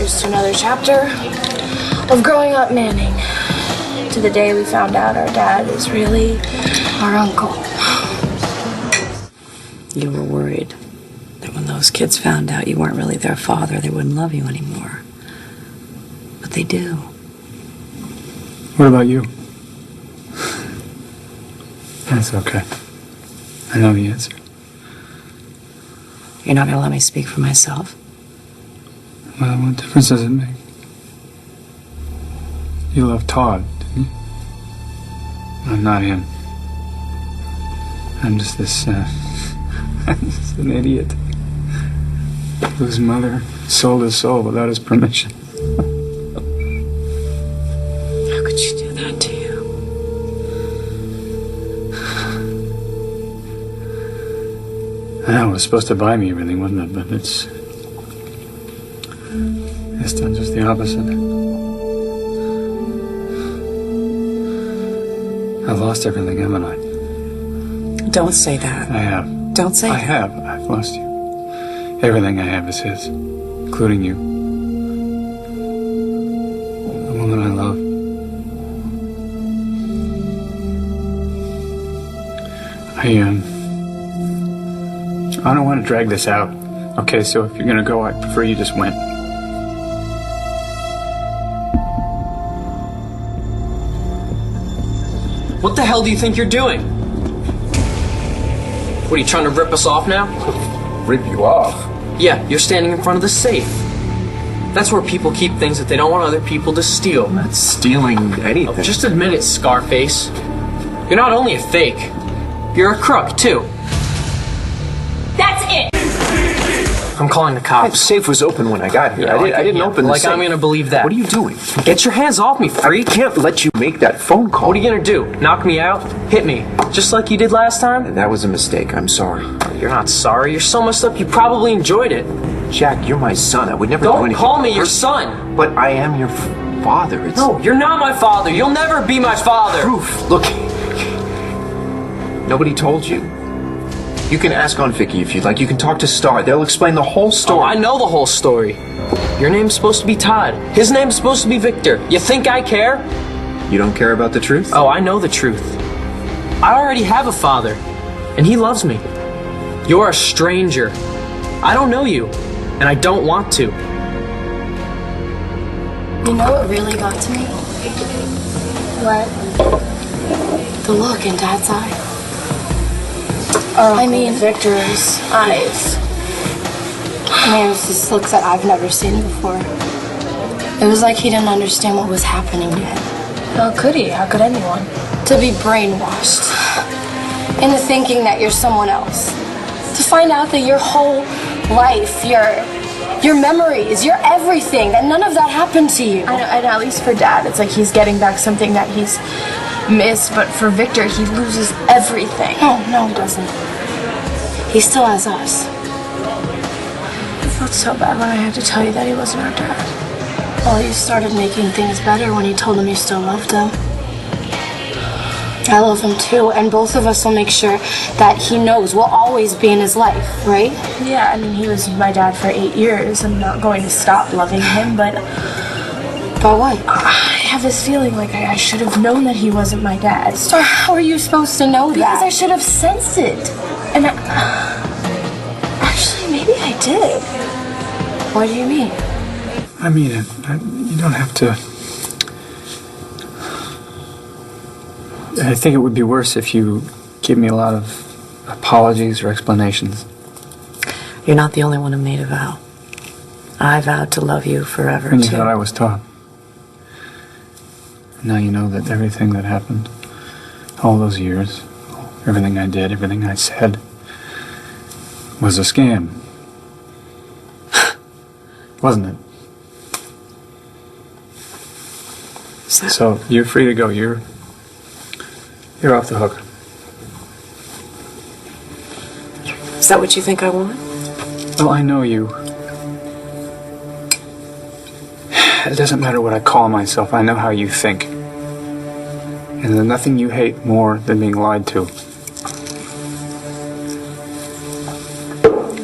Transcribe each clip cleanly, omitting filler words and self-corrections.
Here's to another chapter of growing up Manning. To the day we found out our dad is really our uncle. You were worried that when those kids found out you weren't really their father, they wouldn't love you anymore. But they do. What about you? That's okay. I know the answer. You're not going to let me speak for myself? Well, what difference does it make? You love Todd, didn't you? I'm not him. I'm just this, I'm just an idiot whose mother sold his soul without his permission. How could she do that to you? I know, it was supposed to buy me everything, wasn't it? But it's done just the opposite. I've lost everything, haven't I? Don't say that. I have. Don't say that. I have. I've lost you. Everything I have is his, including you. The woman I love. I don't want to drag this out. Okay, so if you're gonna go, I prefer you just went. What the hell do you think you're doing? What, are you trying to rip us off now? Rip you off? Yeah, you're standing in front of the safe. That's where people keep things that they don't want other people to steal. I'm not stealing anything. Oh, just admit it, Scarface. You're not only a fake, you're a crook, too. That's it! I'm calling the The cops. safe was open when I got here. I didn't open the like safe. I'm gonna believe that. What are you doing? Get your hands off me, I freak! can't let you make that phone call. What are you gonna do? Knock me out? Hit me? Just like you did last time? That was a mistake. I'm sorry. You're not sorry. You're so messed up you probably enjoyed it. Jack, you're my son. I would never do Don't anything. call me your son! But I am your father. It's No, you're not my father. You'll never be my father. proof. Look, nobody told you. You can ask on Vicky if you'd like. You can talk to Star. They'll explain the whole Oh, story. I know the whole story. Your name's supposed to be Todd. His name's supposed to be Victor. You think I care? You don't care about the truth? Oh, I know the truth. I already have a father, and he loves me. You're a stranger. I don't know you, and I don't want to. You know what really got to me? What? The look in Dad's eye. I mean, Victor's eyes. Man, it's this look that I've never seen before. It was like he didn't understand what was happening yet. How could he? How could anyone? To be brainwashed into thinking that you're someone else. To find out that your whole life, your memories, your everything, that none of that happened to you. I know, and at least for Dad, it's like he's getting back something that he's missed, but for Victor, he loses everything. No, he doesn't. He still has us. I felt so bad when I had to tell you that he wasn't our dad. Well, you started making things better when you told him you still loved him. I love him too, and both of us will make sure that he knows we'll always be in his life, right? Yeah, I mean, he was my dad for 8 years. I'm not going to stop loving him, but what? I have this feeling like I should have known that he wasn't my dad. So how are you supposed to know Because that? I should have sensed it. And actually, maybe I did. What do you mean? I mean it. You don't have to. I think it would be worse if you gave me a lot of apologies or explanations. You're not the only one who made a vow. I vowed to love you forever, And you too. thought I was Todd. Now you know that everything that happened, all those years, everything I did, everything I said, was a scam. Wasn't it? So you're free to go. You're off the hook. Is that what you think I want? Well, I know you. It doesn't matter what I call myself. I know how you think. And there's nothing you hate more than being lied to.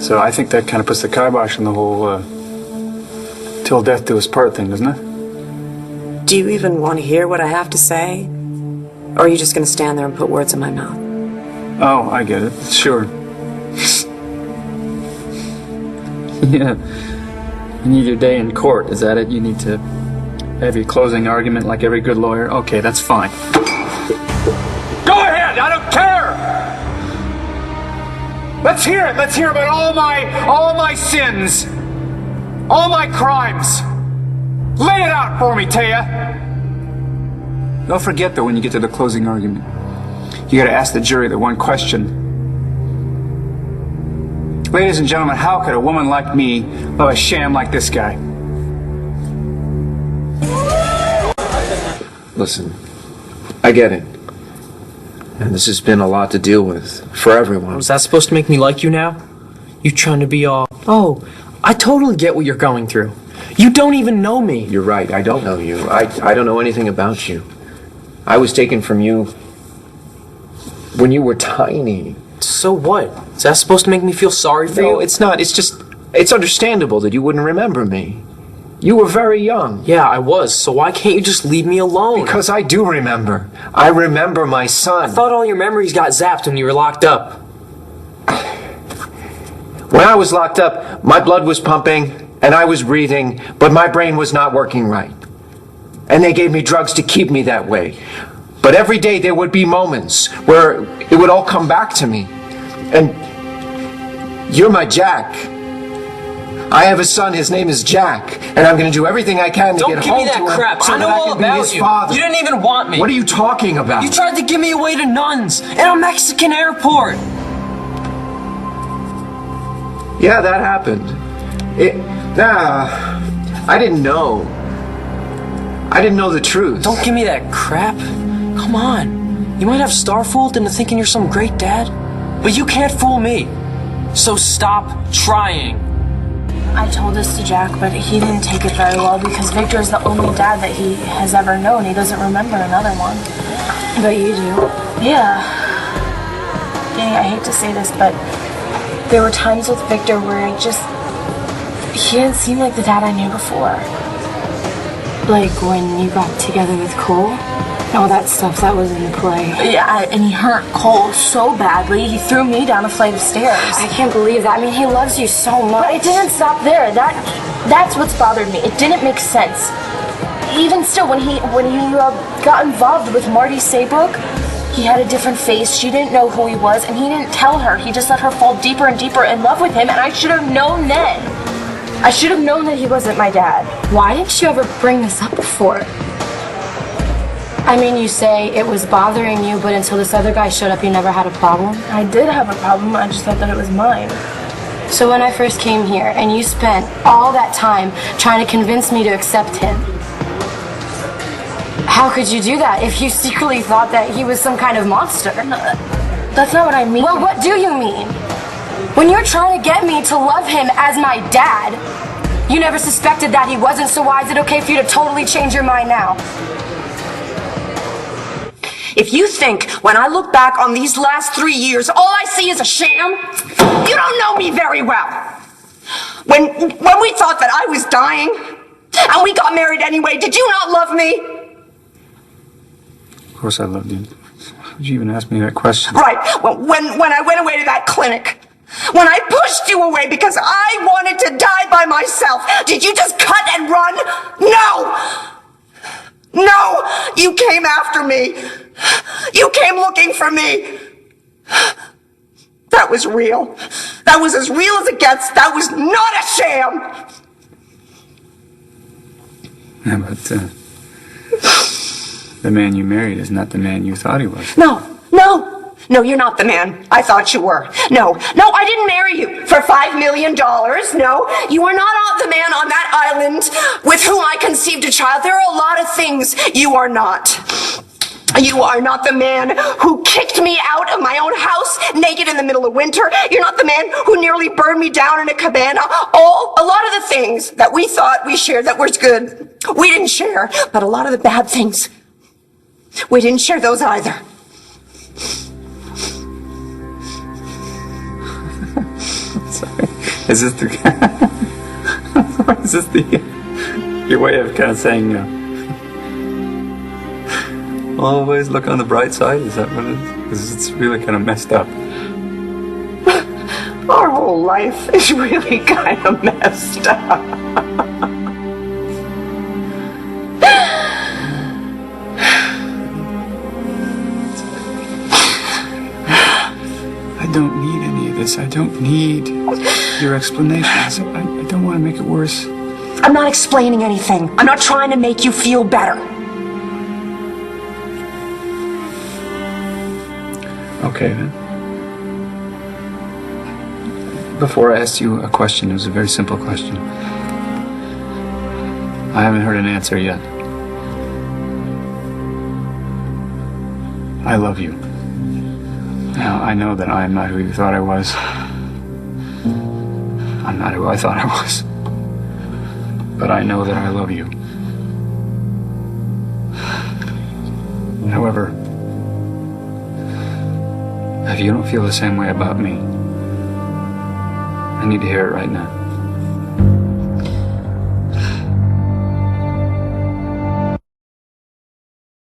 So I think that kind of puts the kibosh on the whole till death do us part thing, doesn't it? Do you even want to hear what I have to say? Or are you just going to stand there and put words in my mouth? Oh, I get it. Sure. Yeah. You need your day in court, is that it? You need to have your closing argument like every good lawyer? Okay, that's fine. Go ahead, I don't care! Let's hear it. Let's hear about all my sins. All my crimes. Lay it out for me, Taya. Don't forget, though, when you get to the closing argument, you gotta ask the jury the one question. Ladies and gentlemen, how could a woman like me love a sham like this guy? Listen, I get it. And this has been a lot to deal with for everyone. Was that supposed to make me like you now? You trying to be all, oh, I totally get what you're going through. You don't even know me. You're right, I don't know you. I don't know anything about you. I was taken from you when you were tiny. So what? Is that supposed to make me feel sorry for you? No, it's not. It's just, it's understandable that you wouldn't remember me. You were very young. Yeah, I was. So why can't you just leave me alone? Because I do remember. I remember my son. I thought all your memories got zapped when you were locked up. When I was locked up, my blood was pumping and I was breathing, but my brain was not working right. And they gave me drugs to keep me that way. But every day there would be moments where it would all come back to me. And you're my Jack. I have a son, his name is Jack, and I'm going to do everything I can to get home to him. Don't give me that crap. I know all about you. You didn't even want me. What are you talking about? You tried to give me away to nuns in a Mexican airport. Yeah, that happened. I didn't know. I didn't know the truth. Don't give me that crap. Come on. You might have Star-fooled into thinking you're some great dad, but you can't fool me. So stop trying. I told this to Jack, but he didn't take it very well because Victor is the only dad that he has ever known. He doesn't remember another one. But you do. Yeah. Danny, I hate to say this, but there were times with Victor where he didn't seem like the dad I knew before. Like when you got together with Cole? All that stuff that was in play. Yeah, and he hurt Cole so badly, he threw me down a flight of stairs. I can't believe that. I mean, he loves you so much. But it didn't stop there. That's what's bothered me. It didn't make sense. Even still, when he got involved with Marty Saybrook, he had a different face. She didn't know who he was, and he didn't tell her. He just let her fall deeper and deeper in love with him, and I should have known then. I should have known that he wasn't my dad. Why didn't you ever bring this up before? I mean, you say it was bothering you, but until this other guy showed up, you never had a problem? I did have a problem. I just thought that it was mine. So when I first came here, and you spent all that time trying to convince me to accept him, how could you do that if you secretly thought that he was some kind of monster? That's not what I mean. Well, what do you mean? When you're trying to get me to love him as my dad, you never suspected that he wasn't, so why is it okay for you to totally change your mind now? If you think when I look back on these last 3 years, all I see is a sham, you don't know me very well. When we thought that I was dying, and we got married anyway, did you not love me? Of course I loved you. Why would you even ask me that question? Right, when I went away to that clinic, when I pushed you away because I wanted to die by myself, did you just cut and run? No! No! You came after me. You came looking for me. That was real. That was as real as it gets. That was not a sham. Yeah, but the man you married is not the man you thought he was. No, you're not the man I thought you were. No, I didn't marry you for $5 million. No, you are not the man on that island with whom I conceived a child. There are a lot of things you are not. You are not the man who kicked me out of my own house naked in the middle of winter. You're not the man who nearly burned me down in a cabana. A lot of the things that we thought we shared that was good, we didn't share. But a lot of the bad things, we didn't share those either. Sorry. Is this the... Is this the... Your way of kind of saying, always look on the bright side, is that what it is? Because it's really kind of messed up. Our whole life is really kind of messed up. I don't need any of this. I don't need your explanations. I don't want to make it worse. I'm not explaining anything. I'm not trying to make you feel better. Okay, then. Before I asked you a question, it was a very simple question. I haven't heard an answer yet. I love you. Now, I know that I am not who you thought I was. I'm not who I thought I was. But I know that I love you. However, if you don't feel the same way about me, I need to hear it right now.